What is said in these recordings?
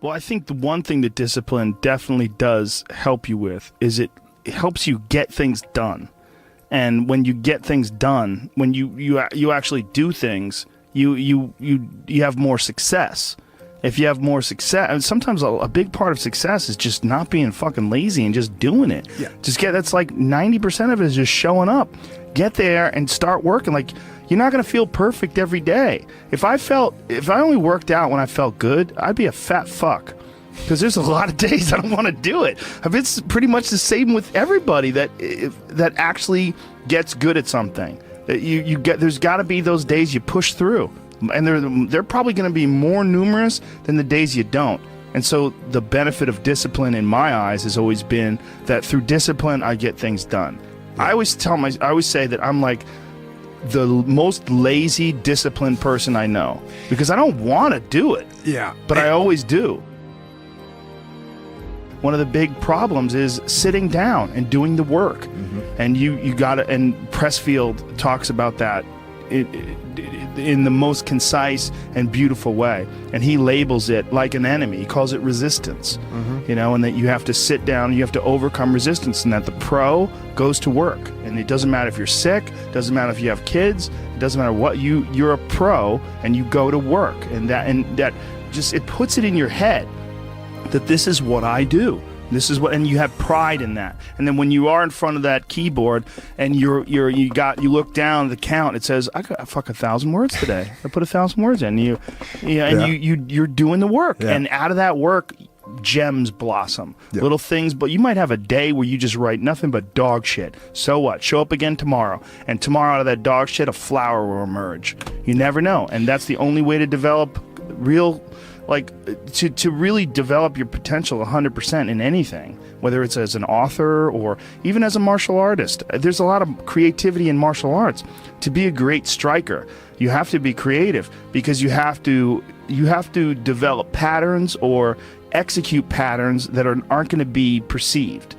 Well, I think the one thing that discipline definitely does help you with is it helps you get things done. And when you get things done, when you actually do things, you have more success. If you have more success, and sometimes a big part of success is just not being fucking lazy and just doing it. Yeah. That's like 90% of it is just showing up. Get there and start working. Like, you're not going to feel perfect every day. If I only worked out when I felt good, I'd be a fat fuck. Because there's a lot of days I don't want to do it. It's pretty much the same with everybody that actually gets good at something. There's got to be those days you push through, and they're probably going to be more numerous than the days you don't. And so the benefit of discipline in my eyes has always been that through discipline I get things done. Yeah. I always say that I'm like the most lazy, disciplined person I know, because I don't want to do it. Yeah, but I always do. One of the big problems is sitting down and doing the work. Mm-hmm. And you gotta, and Pressfield talks about that in the most concise and beautiful way. And he labels it like an enemy. He calls it resistance. Mm-hmm. And that you have to sit down, you have to overcome resistance, and that the pro goes to work. And it doesn't matter if you're sick, it doesn't matter if you have kids, it doesn't matter what, you're a pro and you go to work. And that just, it puts it in your head that this is what I do. This is what, and you have pride in that. And then when you are in front of that keyboard and you look down at the count, it says, I got 1,000 words today. I put 1,000 words in. You're doing the work, and out of that work, gems blossom. Yeah. Little things, but you might have a day where you just write nothing but dog shit. So what? Show up again tomorrow, and tomorrow out of that dog shit, a flower will emerge. You never know, and that's the only way to develop real. Like, to really develop your potential 100% in anything, whether it's as an author or even as a martial artist. There's a lot of creativity in martial arts. To be a great striker, you have to be creative, because you have to develop patterns or execute patterns that aren't going to be perceived.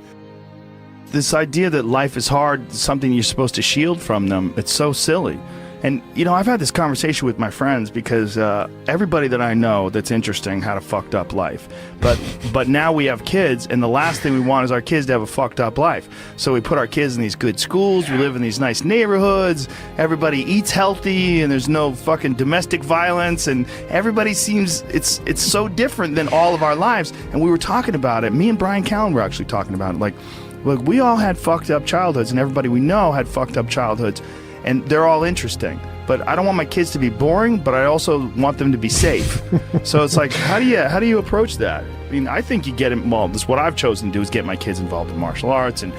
This idea that life is hard is something you're supposed to shield from them, it's so silly. And, I've had this conversation with my friends, because everybody that I know that's interesting had a fucked up life. But now we have kids, and the last thing we want is our kids to have a fucked up life. So we put our kids in these good schools, we live in these nice neighborhoods, everybody eats healthy, and there's no fucking domestic violence, and everybody seems, it's so different than all of our lives. And we were talking about it. Me and Brian Callen were actually talking about it. Like, look, we all had fucked up childhoods, and everybody we know had fucked up childhoods. And they're all interesting, but I don't want my kids to be boring, but I also want them to be safe. So it's like, how do you approach that? I mean, I think you get involved. This is what I've chosen to do, is get my kids involved in martial arts and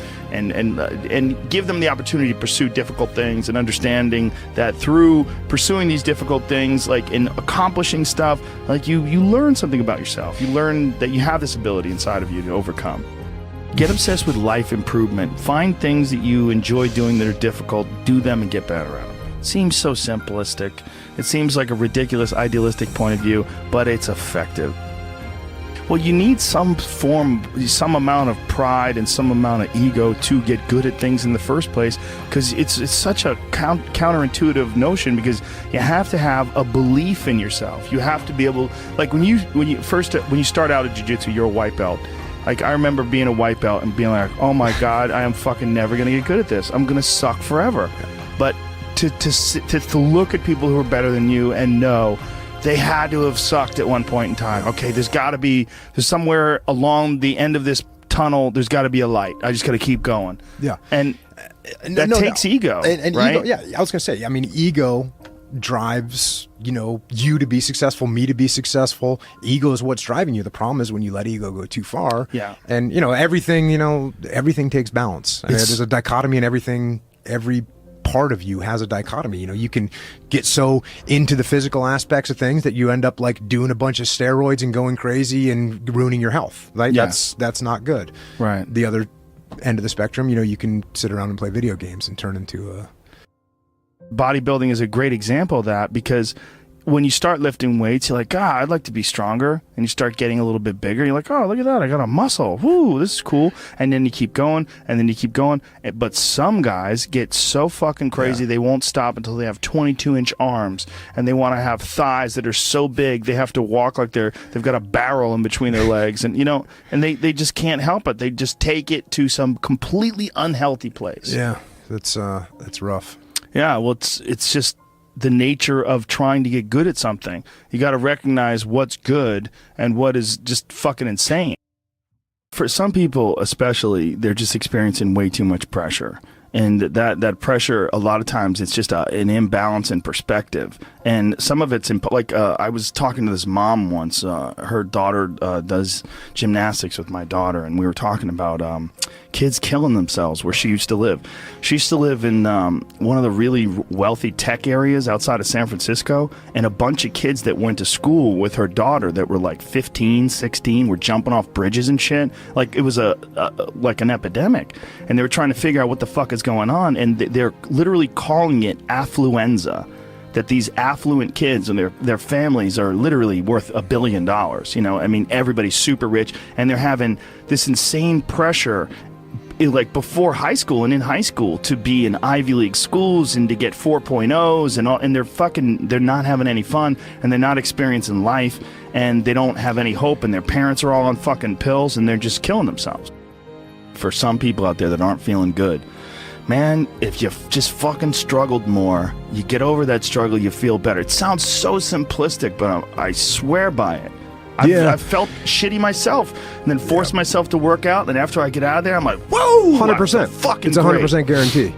give them the opportunity to pursue difficult things, and understanding that through pursuing these difficult things, like in accomplishing stuff, like you learn something about yourself. You learn that you have this ability inside of you to overcome. Get obsessed with life improvement. Find things that you enjoy doing that are difficult, do them, and get better at them. It seems so simplistic. It seems like a ridiculous, idealistic point of view, but it's effective. Well, you need some amount of pride and some amount of ego to get good at things in the first place, because it's such a counterintuitive notion, because you have to have a belief in yourself. You have to be able, like when you start out at jiu-jitsu, you're a white belt. Like, I remember being a white belt and being like, oh my God, I am fucking never going to get good at this. I'm going to suck forever. But to look at people who are better than you and know they had to have sucked at one point in time. Okay, there's somewhere along the end of this tunnel, there's got to be a light. I just got to keep going. Yeah. And that takes ego, and right? Ego, yeah, I was going to say, I mean, ego drives you to be successful, me to be successful. Ego is what's driving you. The problem is when you let ego go too far. Yeah. And everything takes balance. There's a dichotomy in everything. Every part of you has a dichotomy. You can get so into the physical aspects of things that you end up like doing a bunch of steroids and going crazy and ruining your health. Right? Yeah. That's not good. Right. The other end of the spectrum, you can sit around and play video games and turn into a... Bodybuilding is a great example of that, because when you start lifting weights, you're like, God, I'd like to be stronger. And you start getting a little bit bigger. You're like, oh, look at that. I got a muscle. Woo, this is cool. And then you keep going, and then you keep going. But some guys get so fucking crazy, they won't stop until they have 22-inch arms. And they want to have thighs that are so big, they have to walk like they've got a barrel in between their legs. And, you know, and they just can't help it. They just take it to some completely unhealthy place. Yeah, that's rough. Yeah, well, it's just the nature of trying to get good at something. You got to recognize what's good and what is just fucking insane. For some people especially, they're just experiencing way too much pressure. And that pressure, a lot of times, it's just an imbalance in perspective. And some of it's, I was talking to this mom once. Her daughter does gymnastics with my daughter, and we were talking about kids killing themselves where she used to live. She used to live in one of the really wealthy tech areas outside of San Francisco, and a bunch of kids that went to school with her daughter that were like 15, 16, were jumping off bridges and shit. Like, it was like an epidemic. And they were trying to figure out what the fuck is going on, and they're literally calling it affluenza. That these affluent kids and their families are literally worth $1 billion. You know, I mean, everybody's super rich, and they're having this insane pressure, like before high school and in high school, to be in Ivy League schools and to get 4.0s and all, and they're not having any fun, and they're not experiencing life, and they don't have any hope, and their parents are all on fucking pills, and they're just killing themselves. For some people out there that aren't feeling good, man, if you just fucking struggled more, you get over that struggle, you feel better. It sounds so simplistic, but I swear by it. I've felt shitty myself, and then forced myself to work out, and after I get out of there, I'm like, whoa! 100%. Fucking it's 100% guarantee.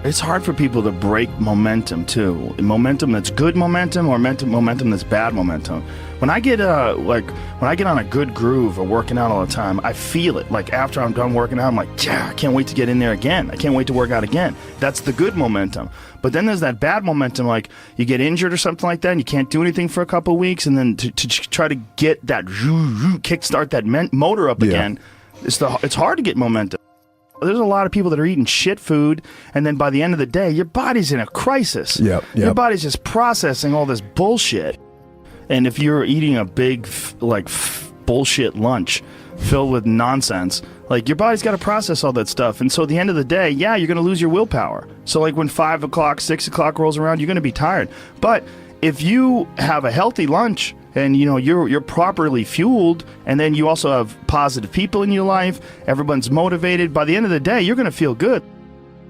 It's hard for people to break momentum, too. Momentum that's good momentum, or momentum that's bad momentum. When I get on a good groove of working out all the time, I feel it. Like, after I'm done working out, I'm like, yeah, I can't wait to get in there again. I can't wait to work out again. That's the good momentum. But then there's that bad momentum, like you get injured or something like that, and you can't do anything for a couple of weeks, and then to try to get that kickstart that motor up again, it's hard to get momentum. There's a lot of people that are eating shit food, and then by the end of the day, your body's in a crisis. Your body's just processing all this bullshit. And if you're eating a big, bullshit lunch filled with nonsense, like, your body's got to process all that stuff. And so at the end of the day, you're going to lose your willpower. So, like, when 5 o'clock, 6 o'clock rolls around, you're going to be tired. But if you have a healthy lunch, and, you know, you're properly fueled, and then you also have positive people in your life, everyone's motivated, by the end of the day, you're going to feel good.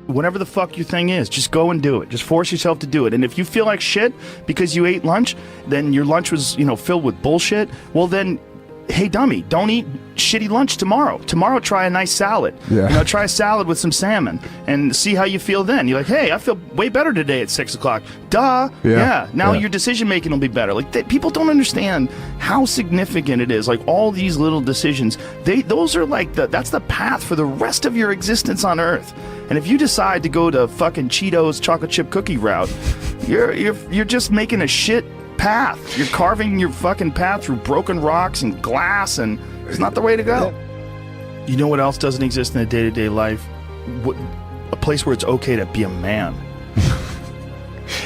Whatever the fuck your thing is, just go and do it. Just force yourself to do it. And if you feel like shit because you ate lunch, then your lunch was, filled with bullshit, well then, hey dummy, don't eat shitty lunch tomorrow. Tomorrow try a nice salad. Try a salad with some salmon and see how you feel then. You're like, hey, I feel way better today at 6 o'clock. Duh. Now your decision making will be better. Like, people don't understand how significant it is. Like, all these little decisions, those are like that's the path for the rest of your existence on Earth. And if you decide to go to fucking Cheetos chocolate chip cookie route, you're just making a shit path. You're carving your fucking path through broken rocks and glass, and it's not the way to go. You know what else doesn't exist in a day-to-day life? A place where it's okay to be a man.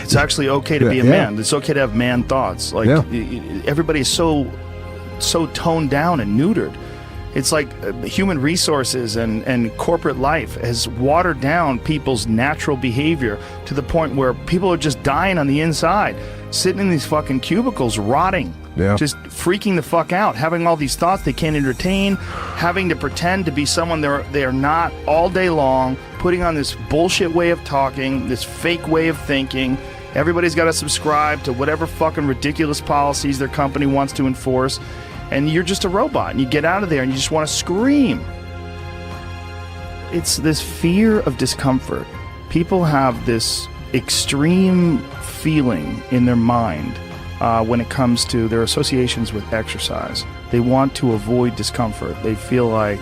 It's actually okay to be a man. It's okay to have man thoughts. Like, everybody is so toned down and neutered. It's like human resources and corporate life has watered down people's natural behavior to the point where people are just dying on the inside, sitting in these fucking cubicles, rotting, just freaking the fuck out, having all these thoughts they can't entertain, having to pretend to be someone they are not all day long, putting on this bullshit way of talking, this fake way of thinking. Everybody's got to subscribe to whatever fucking ridiculous policies their company wants to enforce. And you're just a robot, and you get out of there and you just want to scream. It's this fear of discomfort. People have this extreme feeling in their mind when it comes to their associations with exercise. They want to avoid discomfort. They feel like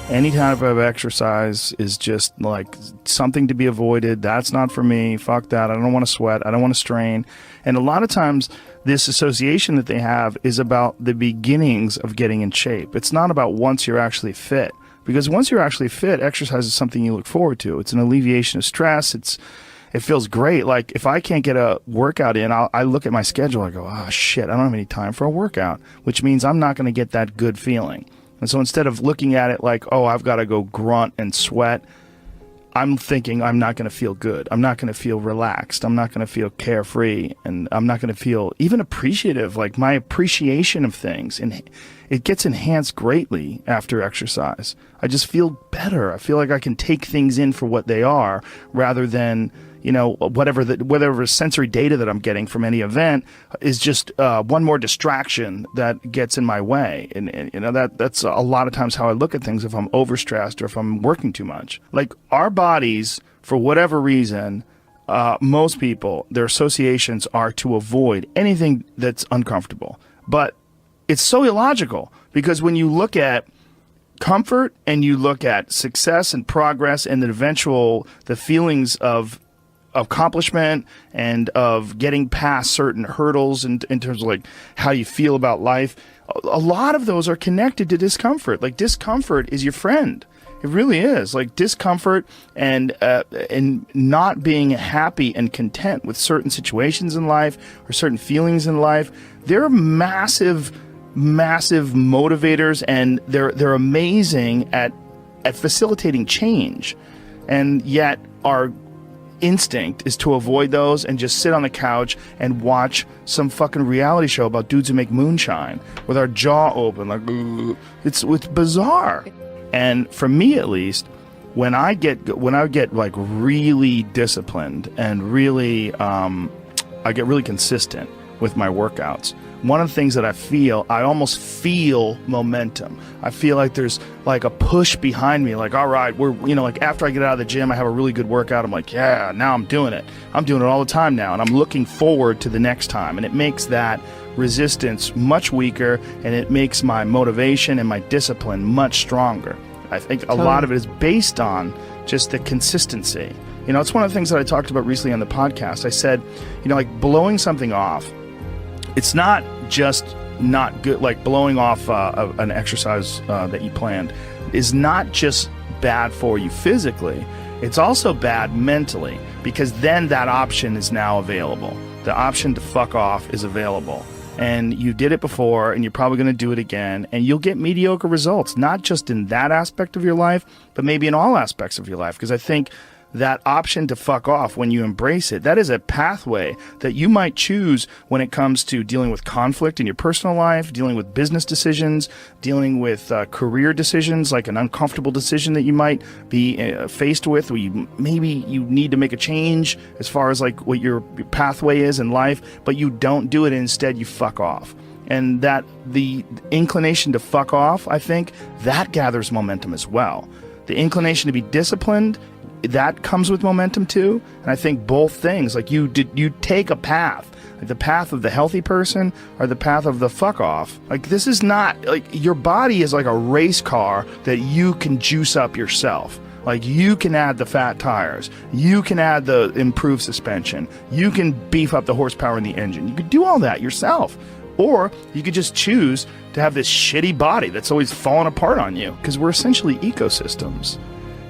any type of exercise is just like something to be avoided. That's not for me. Fuck that. I don't want to sweat. I don't want to strain. And a lot of times, this association that they have is about the beginnings of getting in shape. It's not about once you're actually fit. Because once you're actually fit, exercise is something you look forward to. It's an alleviation of stress. it feels great. Like if I can't get a workout in, I look at my schedule. I go, oh shit, I don't have any time for a workout, which means I'm not going to get that good feeling. And so instead of looking at it like, oh, I've got to go grunt and sweat, I'm thinking I'm not going to feel good. I'm not going to feel relaxed. I'm not going to feel carefree. And I'm not going to feel even appreciative. Like my appreciation of things, and it gets enhanced greatly after exercise. I just feel better. I feel like I can take things in for what they are rather than, you know, whatever sensory data that I'm getting from any event is just one more distraction that gets in my way. And you know, that's a lot of times how I look at things if I'm overstressed or if I'm working too much. Like our bodies, for whatever reason, most people, their associations are to avoid anything that's uncomfortable. But it's so illogical, because when you look at comfort and you look at success and progress and the feelings of accomplishment and of getting past certain hurdles in terms of like how you feel about life, a lot of those are connected to discomfort. Like discomfort is your friend. It really is. Like discomfort and not being happy and content with certain situations in life or certain feelings in life, they're massive motivators, and they're amazing at facilitating change. And yet our instinct is to avoid those and just sit on the couch and watch some fucking reality show about dudes who make moonshine with our jaw open, like it's bizarre. And for me, at least, when I get like really disciplined and really I get really consistent with my workouts, one of the things that I almost feel momentum. I feel like there's like a push behind me, like, all right, like after I get out of the gym, I have a really good workout. I'm like, yeah, now I'm doing it. I'm doing it all the time now. And I'm looking forward to the next time. And it makes that resistance much weaker, and it makes my motivation and my discipline much stronger. I think a lot of it is based on just the consistency. You know, it's one of the things that I talked about recently on the podcast. I said, you know, like blowing something off, it's not just not good. Like blowing off an exercise that you planned is not just bad for you physically. It's also bad mentally, because then that option is now available. The option to fuck off is available. And you did it before, and you're probably going to do it again, and you'll get mediocre results, not just in that aspect of your life, but maybe in all aspects of your life. Because I think that option to fuck off, when you embrace it, that is a pathway that you might choose when it comes to dealing with conflict in your personal life, dealing with business decisions, dealing with career decisions, like an uncomfortable decision that you might be faced with, where maybe you need to make a change as far as like what your pathway is in life, but you don't do it. Instead, you fuck off. And that the inclination to fuck off, I think, that gathers momentum as well. The inclination to be disciplined, that comes with momentum too. And I think both things, like you take a path, like the path of the healthy person or the path of the fuck off. Like this is not, like your body is like a race car that you can juice up yourself. Like you can add the fat tires, you can add the improved suspension, you can beef up the horsepower in the engine. You could do all that yourself. Or you could just choose to have this shitty body that's always falling apart on you, because we're essentially ecosystems.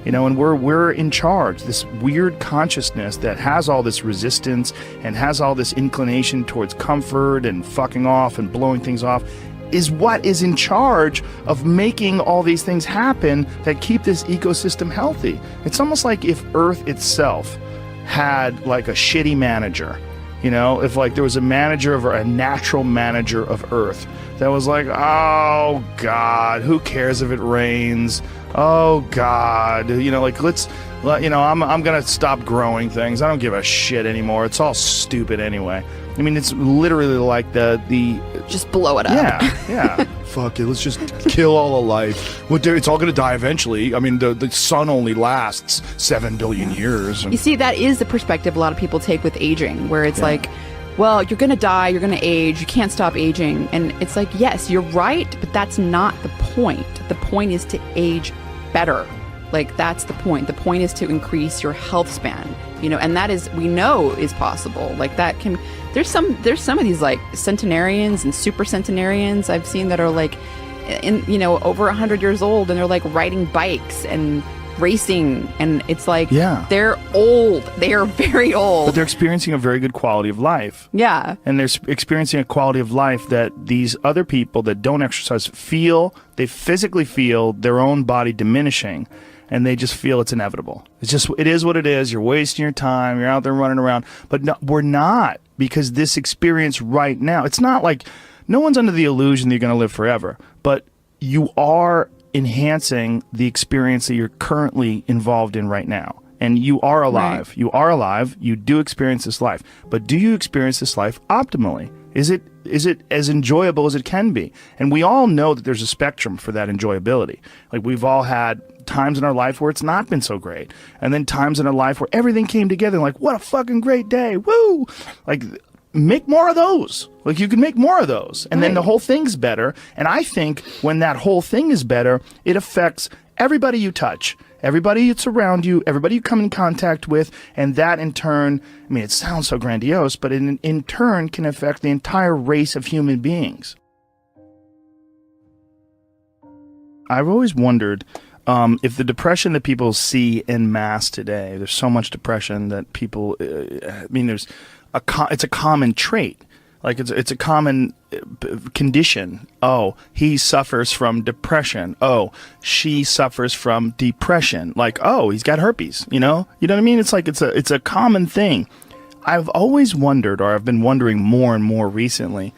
You know, and we're in charge. This weird consciousness that has all this resistance and has all this inclination towards comfort and fucking off and blowing things off is what is in charge of making all these things happen that keep this ecosystem healthy. It's almost like if Earth itself had like a shitty manager. You know, if like there was a natural manager of Earth that was like, oh God, who cares if it rains? Oh God, you know, like I'm gonna stop growing things. I don't give a shit anymore. It's all stupid anyway. I mean, it's literally like the just blow it up. Yeah. Fuck it. Let's just kill all of life. Well, it's all gonna die eventually. I mean, the sun only lasts 7 billion years. You see, that is the perspective a lot of people take with aging, where it's like, well, you're gonna die, you're gonna age, you can't stop aging, and it's like, yes, you're right, but that's not the point. The point is to age better. Like, that's the point. The point is to increase your health span, you know, and that is, we know is possible. Like that can, there's some of these like centenarians and super centenarians I've seen that are like over 100 years old, and they're like riding bikes and racing, and it's like, Yeah. they're old. They are very old. But they're experiencing a very good quality of life. Yeah. And they're experiencing a quality of life that these other people that don't exercise feel, they physically feel their own body diminishing, and they just feel it's inevitable. It is what it is. You're wasting your time. You're out there running around. But no, we're not, because this experience right now, it's not like, no one's under the illusion that you're going to live forever, but you are enhancing the experience that you're currently involved in right now. And you are alive. Right. You are alive. You do experience this life. But do you experience this life optimally? Is it as enjoyable as it can be? And we all know that there's a spectrum for that enjoyability. Like, we've all had times in our life where it's not been so great. And then times in our life where everything came together, like, what a fucking great day. Woo! Like, make more of those. Like, you can make more of those. And then the whole thing's better. And I think when that whole thing is better, it affects everybody you touch, everybody that's around you, everybody you come in contact with. And that in turn, I mean, it sounds so grandiose, but in turn can affect the entire race of human beings. I've always wondered if the depression that people see en masse today, there's so much depression that people, I mean, it's a common trait. Like, it's a common condition. Oh, he suffers from depression. Oh, she suffers from depression. Like, oh, he's got herpes, you know what I mean? It's like, it's a common thing. I've always wondered, or I've been wondering more and more recently.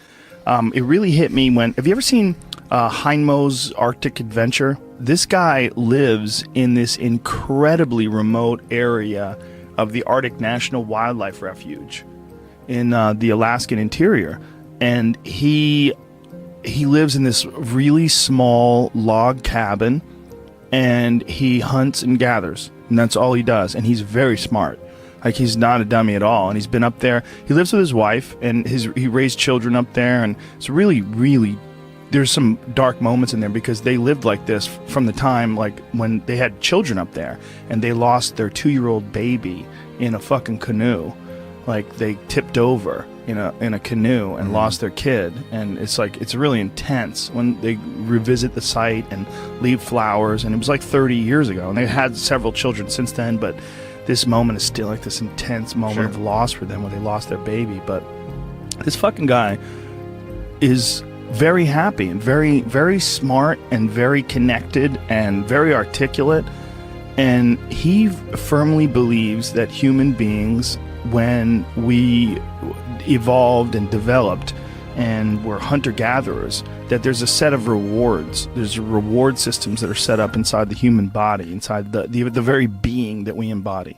It really hit me when, have you ever seen Heinmo's Arctic Adventure? This guy lives in this incredibly remote area of the Arctic National Wildlife Refuge in the Alaskan interior, and he lives in this really small log cabin, and he hunts and gathers, and that's all he does. And he's very smart. Like, he's not a dummy at all. And he's been up there. He lives with his wife, and he raised children up there, and it's really, really, there's some dark moments in there because they lived like this from the time, like, when they had children up there, and they lost their 2-year-old baby in a fucking canoe. Like, they tipped over in a canoe and lost their kid. And it's like, it's really intense when they revisit the site and leave flowers. And it was like 30 years ago, and they had several children since then, but this moment is still like this intense moment of loss for them when they lost their baby. But this fucking guy is very happy and very, very smart and very connected and very articulate. And he firmly believes that human beings, when we evolved and developed and were hunter-gatherers, that there's a set of rewards. There's reward systems that are set up inside the human body, inside the very being that we embody,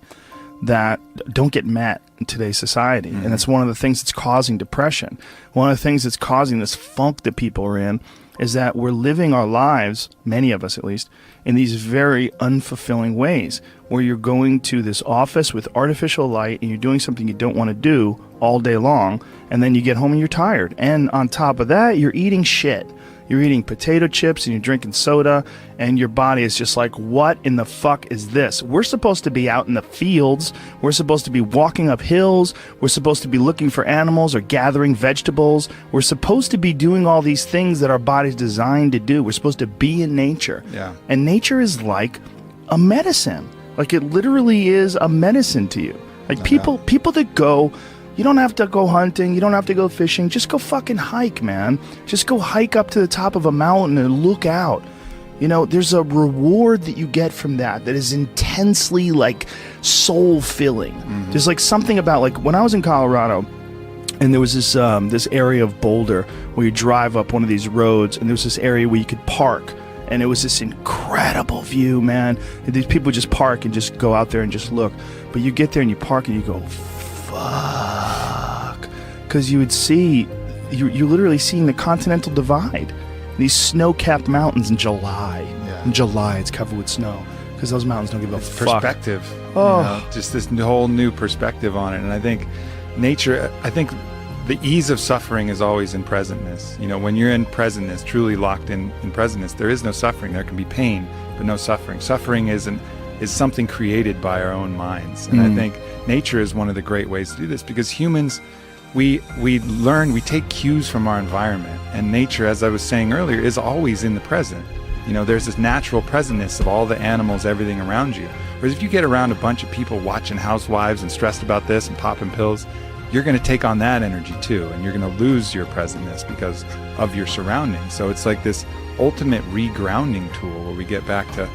that don't get met in today's society. And that's one of the things that's causing depression. One of the things that's causing this funk that people are in is that we're living our lives, many of us at least, in these very unfulfilling ways, where you're going to this office with artificial light and you're doing something you don't want to do all day long, and then you get home and you're tired. And on top of that, you're eating shit. You're eating potato chips and you're drinking soda, and your body is just like, what in the fuck is this? We're supposed to be out in the fields. We're supposed to be walking up hills. We're supposed to be looking for animals or gathering vegetables. We're supposed to be doing all these things that our body's designed to do. We're supposed to be in nature. Yeah. And nature is like a medicine. Like, it literally is a medicine to you. Like, people that go, you don't have to go hunting, you don't have to go fishing, just go fucking hike, man. Just go hike up to the top of a mountain and look out. You know, there's a reward that you get from that is intensely, like, soul-filling. There's, like, something about, like, when I was in Colorado, and there was this area of Boulder where you drive up one of these roads, and there was this area where you could park. And it was this incredible view, man. And these people just park and just go out there and just look. But you get there and you park and you go, fuck. Because you would see, you're literally seeing the Continental Divide. These snow-capped mountains in July. Yeah. In July, it's covered with snow. Because those mountains don't give a fuck. Perspective. Oh. You know, just this whole new perspective on it. And I think nature, the ease of suffering is always in presentness. You know, when you're in presentness, truly locked in presentness, there is no suffering. There can be pain, but no suffering. Suffering is something created by our own minds. And I think nature is one of the great ways to do this, because humans, we take cues from our environment. And nature, as I was saying earlier, is always in the present. You know, there's this natural presentness of all the animals, everything around you. Whereas if you get around a bunch of people watching housewives and stressed about this and popping pills, you're going to take on that energy too, and you're going to lose your presentness because of your surroundings. So it's like this ultimate regrounding tool where we get back to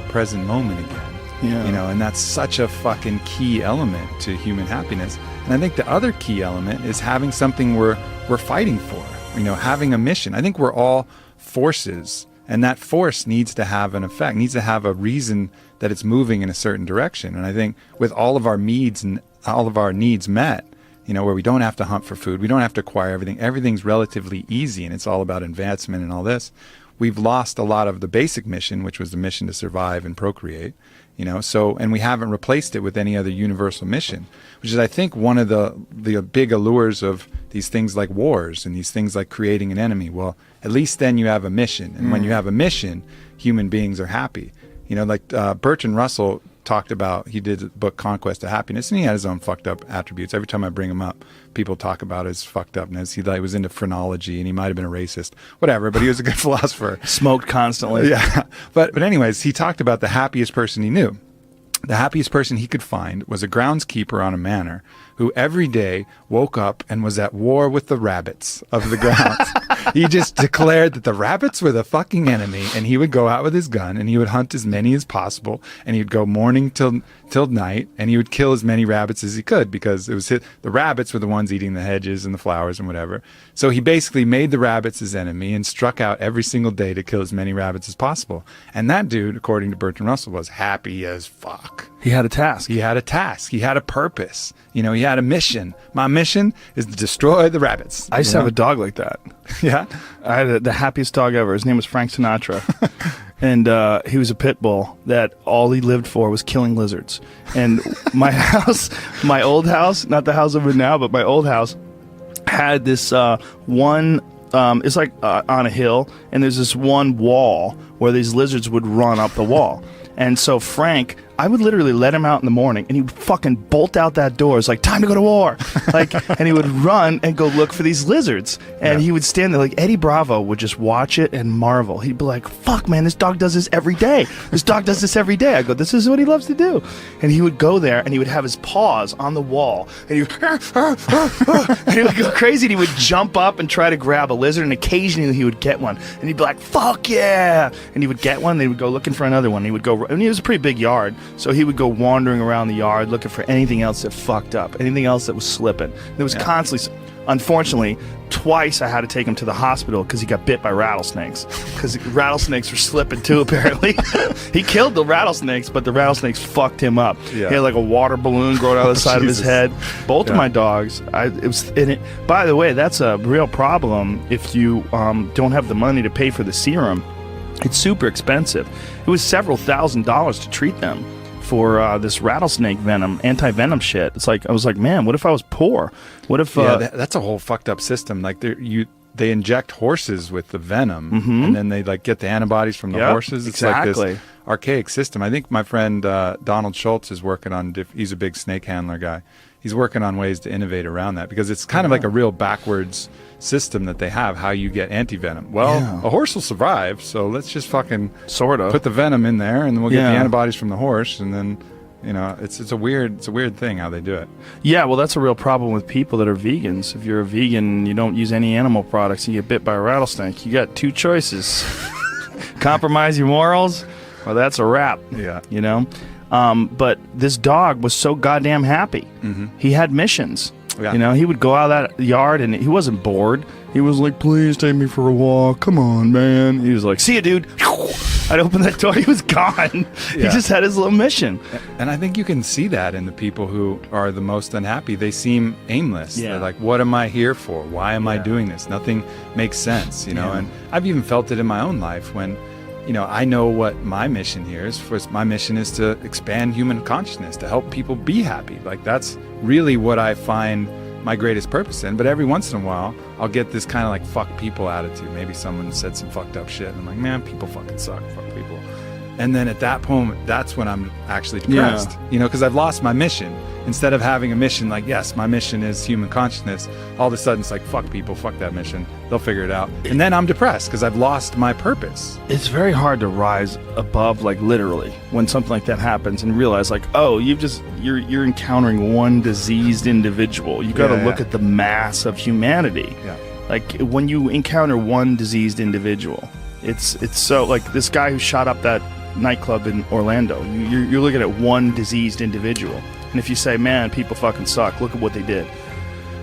present moment again. Yeah. You know, and that's such a fucking key element to human happiness. And I think the other key element is having something we're fighting for, you know, having a mission. I think we're all forces, and that force needs to have an effect, needs to have a reason that it's moving in a certain direction. And I think with all of our needs and all of our needs met, you know, where we don't have to hunt for food, we don't have to acquire everything, everything's relatively easy, and it's all about advancement and all this, we've lost a lot of the basic mission, which was the mission to survive and procreate, you know, so, and we haven't replaced it with any other universal mission, which is, I think, one of the big allures of these things like wars and these things like creating an enemy. Well, at least then you have a mission. And when you have a mission, human beings are happy. You know, like Bertrand Russell talked about, he did a book, Conquest of Happiness, and he had his own fucked up attributes. Every time I bring him up, people talk about his fucked upness. He was into phrenology, and he might have been a racist, whatever, but he was a good philosopher. Smoked constantly. Yeah. But anyways, he talked about the happiest person he knew. The happiest person he could find was a groundskeeper on a manor who every day woke up and was at war with the rabbits of the grounds. He just declared that the rabbits were the fucking enemy, and he would go out with his gun and he would hunt as many as possible, and he'd go morning till night, and he would kill as many rabbits as he could, because it was the rabbits were the ones eating the hedges and the flowers and whatever. So he basically made the rabbits his enemy and struck out every single day to kill as many rabbits as possible. And that dude, according to Bertrand Russell, was happy as fuck. He had a task. He had a task. He had a purpose. You know, he had a mission. My mission is to destroy the rabbits. I used to have a dog like that. Yeah? I had the happiest dog ever. His name was Frank Sinatra. And he was a pit bull that all he lived for was killing lizards. And my house, my old house, not the house I'm in now, but my old house, had this one, it's like on a hill, and there's this one wall where these lizards would run up the wall. And so Frank, I would literally let him out in the morning, and he would fucking bolt out that door. It's like, time to go to war. And he would run and go look for these lizards. And he would stand there, like Eddie Bravo would just watch it and marvel. He'd be like, fuck, man, this dog does this every day. This dog does this every day. I go, this is what he loves to do. And he would go there, and he would have his paws on the wall. And he would, and he would go crazy, and he would jump up and try to grab a lizard, and occasionally he would get one. And he'd be like, fuck yeah. And he would get one, and he would go looking for another one. He would go, and it was a pretty big yard. So he would go wandering around the yard looking for anything else that fucked up, anything else that was slipping. There was constantly, unfortunately, twice I had to take him to the hospital because he got bit by rattlesnakes. Because rattlesnakes were slipping too, apparently. He killed the rattlesnakes, but the rattlesnakes fucked him up. Yeah. He had like a water balloon growing out of the side of his head. Both of my dogs. By the way, that's a real problem if you don't have the money to pay for the serum. It's super expensive. It was several $1,000s to treat them for this rattlesnake venom, anti-venom shit. It's like, I was like, man, what if I was poor? What if... that's a whole fucked up system. Like, they inject horses with the venom, and then they like get the antibodies from the horses. It's like this archaic system. I think my friend Donald Schultz is working on, he's a big snake handler guy. He's working on ways to innovate around that, because it's kind of like a real backwards system that they have, how you get anti-venom. Well, a horse will survive, so let's just fucking sort of put the venom in there, and then we'll get the antibodies from the horse, and then, you know, it's a weird thing how they do it. Yeah, well, that's a real problem with people that are vegans. If you're a vegan and you don't use any animal products and you get bit by a rattlesnake, you got two choices. Compromise your morals, or that's a wrap. Yeah. You know? But this dog was so goddamn happy. He had missions. Yeah. You know, he would go out of that yard and he wasn't bored. He was like, please take me for a walk. Come on, man. He was like, see ya, dude. I'd open that door. He was gone. He just had his little mission. And I think you can see that in the people who are the most unhappy. They seem aimless. Yeah. They're like, what am I here for? Why am I doing this? Nothing makes sense, you know? And I've even felt it in my own life when, you know, I know what my mission here is. First, my mission is to expand human consciousness, to help people be happy. Like, that's really what I find my greatest purpose in. But every once in a while, I'll get this kind of like fuck people attitude. Maybe someone said some fucked up shit, and I'm like, man, people fucking suck. Fuck people. And then at that moment, that's when I'm actually depressed, because I've lost my mission. Instead of having a mission like, yes, my mission is human consciousness, all of a sudden it's like, fuck people, fuck that mission. They'll figure it out. And then I'm depressed because I've lost my purpose. It's very hard to rise above, like literally, when something like that happens and realize like, oh, you're encountering one diseased individual. You got to look at the mass of humanity. Yeah. Like when you encounter one diseased individual, it's so like this guy who shot up that nightclub in Orlando. You're looking at one diseased individual. And if you say, man, people fucking suck, look at what they did.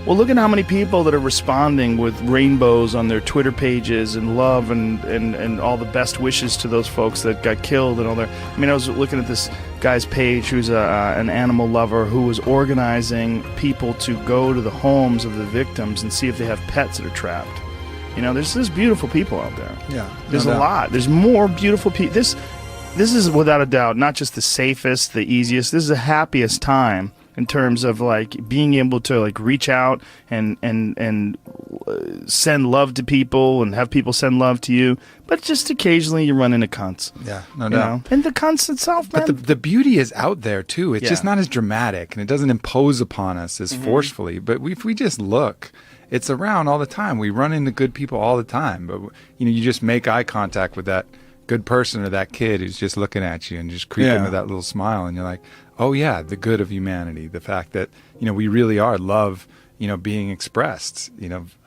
Well, look at how many people that are responding with rainbows on their Twitter pages and love and all the best wishes to those folks that got killed and all their... I mean, I was looking at this guy's page who's an animal lover who was organizing people to go to the homes of the victims and see if they have pets that are trapped. There's beautiful people out there. Yeah. There's a lot. There's more beautiful people. This is without a doubt not just the safest, the easiest. This is the happiest time in terms of like being able to like reach out and send love to people and have people send love to you. But just occasionally you run into cunts. Yeah, no doubt. And the cunts itself, man. But the beauty is out there too. It's just not as dramatic and it doesn't impose upon us as forcefully. But if we just look, it's around all the time. We run into good people all the time. But you just make eye contact with that good person or that kid who's just looking at you and just creeping with that little smile, and you're like, oh yeah, the good of humanity, the fact that we really are love being expressed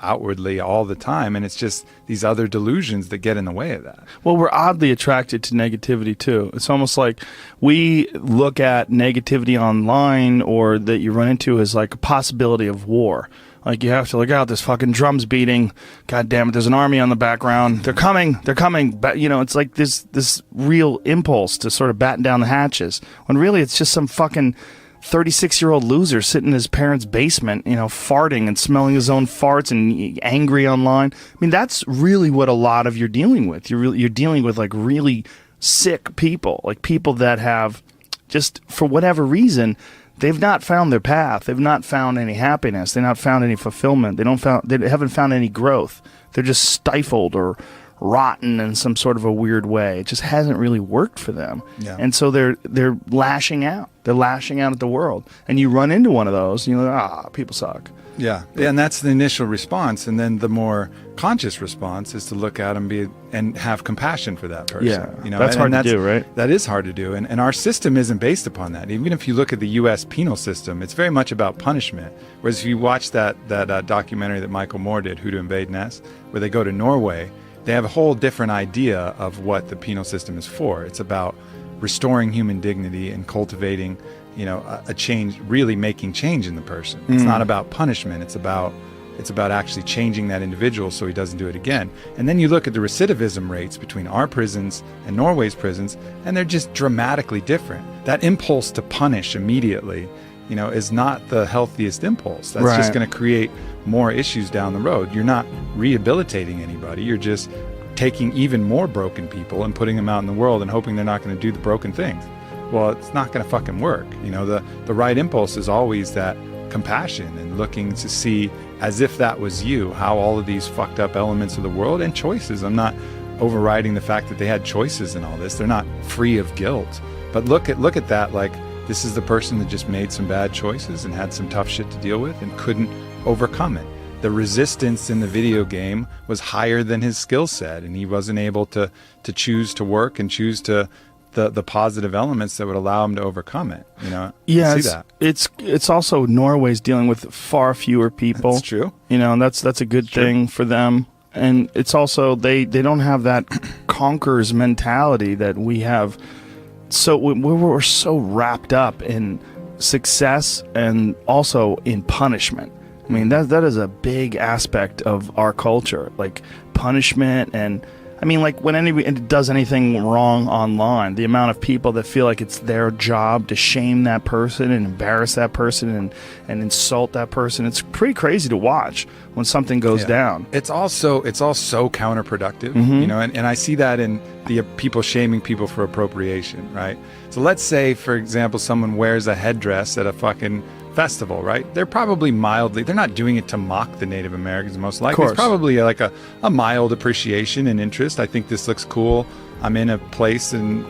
outwardly all the time, and it's just these other delusions that get in the way of that. Well, we're oddly attracted to negativity too. It's almost like we look at negativity online or that you run into as like a possibility of war. Like, you have to look out, there's fucking drums beating. God damn it, there's an army on the background. They're coming. But, it's like this real impulse to sort of batten down the hatches. When really it's just some fucking 36-year-old loser sitting in his parents' basement, farting and smelling his own farts and angry online. I mean, that's really what a lot of you're dealing with. You're dealing with, like, really sick people. Like, people that have just, for whatever reason... They've not found their path. They've not found any happiness. They've not found any fulfillment. They haven't found any growth. They're just stifled or rotten in some sort of a weird way. It just hasn't really worked for them. Yeah. And so they're lashing out. They're lashing out at the world. And you run into one of those, and you're like, people suck. Yeah, and that's the initial response, and then the more conscious response is to look at them and have compassion for that person. Yeah, that's hard to do, right? That is hard to do, and our system isn't based upon that. Even if you look at the U.S. penal system, it's very much about punishment. Whereas if you watch that documentary that Michael Moore did, Who to Invade Ness, where they go to Norway, they have a whole different idea of what the penal system is for. It's about restoring human dignity and cultivating a change, really making change in the person. It's not about punishment. It's about actually changing that individual so he doesn't do it again. And then you look at the recidivism rates between our prisons and Norway's prisons, and they're just dramatically different. That impulse to punish immediately, is not the healthiest impulse. That's just going to create more issues down the road. You're not rehabilitating anybody. You're just taking even more broken people and putting them out in the world and hoping they're not going to do the broken things. Well, it's not going to fucking work. The right impulse is always that compassion and looking to see, as if that was you, how all of these fucked up elements of the world and choices. I'm not overriding the fact that they had choices in all this. They're not free of guilt. But look at that like this is the person that just made some bad choices and had some tough shit to deal with and couldn't overcome it. The resistance in the video game was higher than his skill set, and he wasn't able to choose to work and choose to the positive elements that would allow him to overcome it. Yeah, see that. It's also Norway's dealing with far fewer people. That's true. And that's a good thing for them. And it's also they don't have that conquerors mentality that we have. So we're so wrapped up in success and also in punishment. I mean, that is a big aspect of our culture, like punishment. And I mean, like when anybody does anything wrong online, the amount of people that feel like it's their job to shame that person and embarrass that person and insult that person, it's pretty crazy to watch when something goes down. It's all so counterproductive, and I see that in the people shaming people for appropriation, right? So let's say, for example, someone wears a headdress at a fucking festival, right? They're probably they're not doing it to mock the Native Americans most likely. It's probably like a mild appreciation and interest. I think this looks cool. I'm in a place and,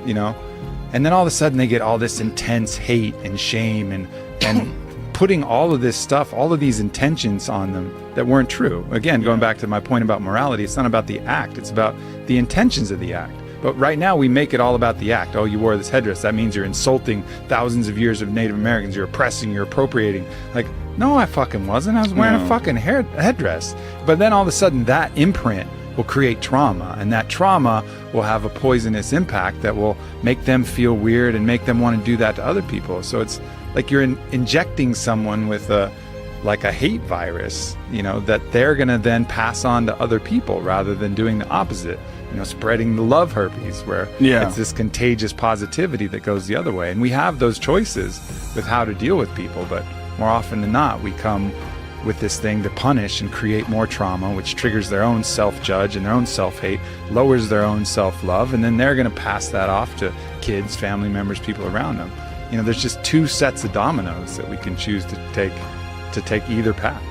and then all of a sudden they get all this intense hate and shame and putting all of this stuff, all of these intentions on them that weren't true. Again, going back to my point about morality, it's not about the act, it's about the intentions of the act. But right now we make it all about the act. Oh, you wore this headdress. That means you're insulting thousands of years of Native Americans. You're oppressing, you're appropriating. Like, no, I fucking wasn't. I was wearing a fucking headdress. But then all of a sudden that imprint will create trauma, and that trauma will have a poisonous impact that will make them feel weird and make them want to do that to other people. So it's like you're injecting someone with a hate virus, that they're going to then pass on to other people rather than doing the opposite. Spreading the love herpes, where it's this contagious positivity that goes the other way. And we have those choices with how to deal with people, but more often than not, we come with this thing to punish and create more trauma, which triggers their own self-judge and their own self-hate, lowers their own self-love, and then they're going to pass that off to kids, family members, people around them. There's just two sets of dominoes that we can choose to take either path.